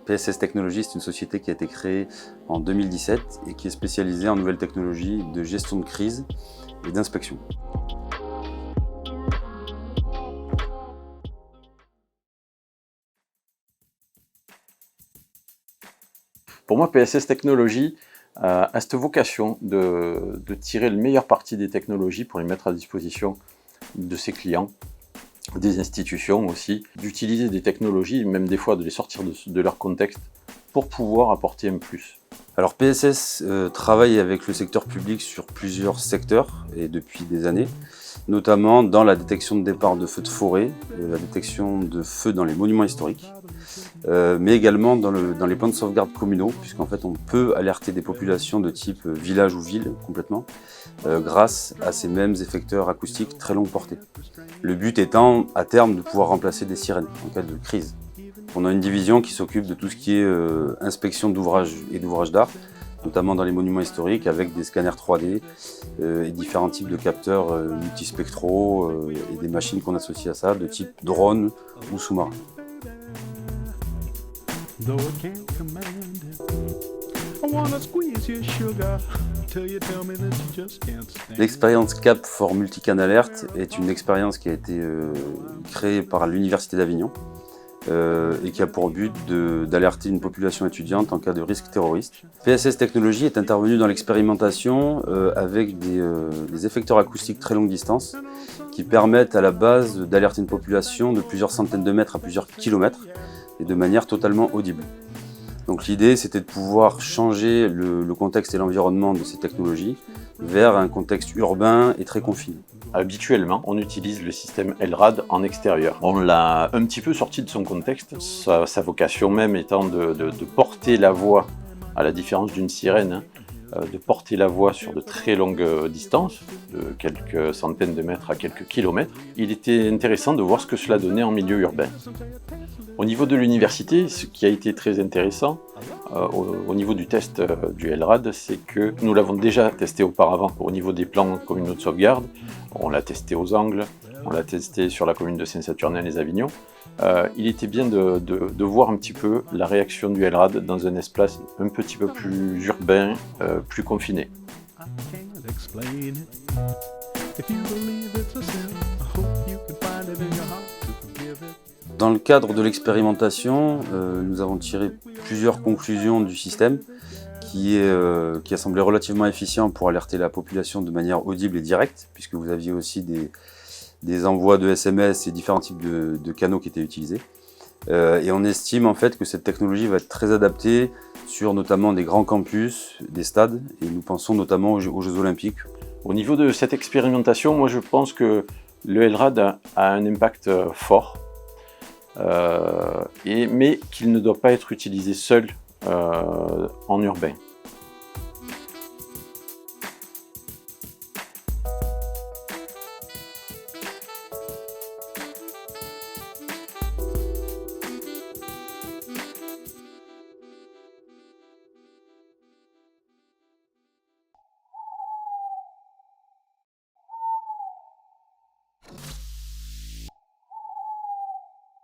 PSS Technologies, c'est une société qui a été créée en 2017 et qui est spécialisée en nouvelles technologies de gestion de crise et d'inspection. Pour moi, PSS Technologies a cette vocation de tirer le meilleur parti des technologies pour les mettre à disposition de ses clients, des institutions aussi, d'utiliser des technologies, même des fois de les sortir de leur contexte pour pouvoir apporter un plus. Alors PSS travaille avec le secteur public sur plusieurs secteurs et depuis des années, notamment dans la détection de départ de feux de forêt, la détection de feux dans les monuments historiques, mais également dans les plans de sauvegarde communaux, puisqu'en fait on peut alerter des populations de type village ou ville complètement, grâce à ces mêmes effecteurs acoustiques très longue portée. Le but étant à terme de pouvoir remplacer des sirènes en cas de crise. On a une division qui s'occupe de tout ce qui est inspection d'ouvrages et d'ouvrages d'art, notamment dans les monuments historiques avec des scanners 3D et différents types de capteurs multispectraux et des machines qu'on associe à ça de type drone ou sous-marin. L'expérience CAP for Multican Alert est une expérience qui a été créée par l'Université d'Avignon et qui a pour but d'alerter une population étudiante en cas de risque terroriste. PSS Technologies est intervenu dans l'expérimentation avec des effecteurs acoustiques très longue distance qui permettent à la base d'alerter une population de plusieurs centaines de mètres à plusieurs kilomètres et de manière totalement audible. Donc l'idée, c'était de pouvoir changer le contexte et l'environnement de ces technologies vers un contexte urbain et très confiné. Habituellement, on utilise le système LRAD en extérieur. On l'a un petit peu sorti de son contexte, sa vocation même étant de porter la voix, à la différence d'une sirène, de porter la voix sur de très longues distances, de quelques centaines de mètres à quelques kilomètres. Il était intéressant de voir ce que cela donnait en milieu urbain. Au niveau de l'université, ce qui a été très intéressant au niveau du test du LRAD, c'est que nous l'avons déjà testé auparavant au niveau des plans communaux de sauvegarde. On l'a testé aux Angles, on l'a testé sur la commune de Saint-Saturnin-les-Avignon. Il était bien de voir un petit peu la réaction du LRAD dans un espace un petit peu plus urbain, plus confiné. Dans le cadre de l'expérimentation, nous avons tiré plusieurs conclusions du système qui a semblé relativement efficient pour alerter la population de manière audible et directe, puisque vous aviez aussi des envois de SMS et différents types de canaux qui étaient utilisés. Et on estime en fait que cette technologie va être très adaptée sur notamment des grands campus, des stades, et nous pensons notamment aux Jeux Olympiques. Au niveau de cette expérimentation, moi je pense que le LRAD a un impact fort, mais qu'il ne doit pas être utilisé seul en urbain.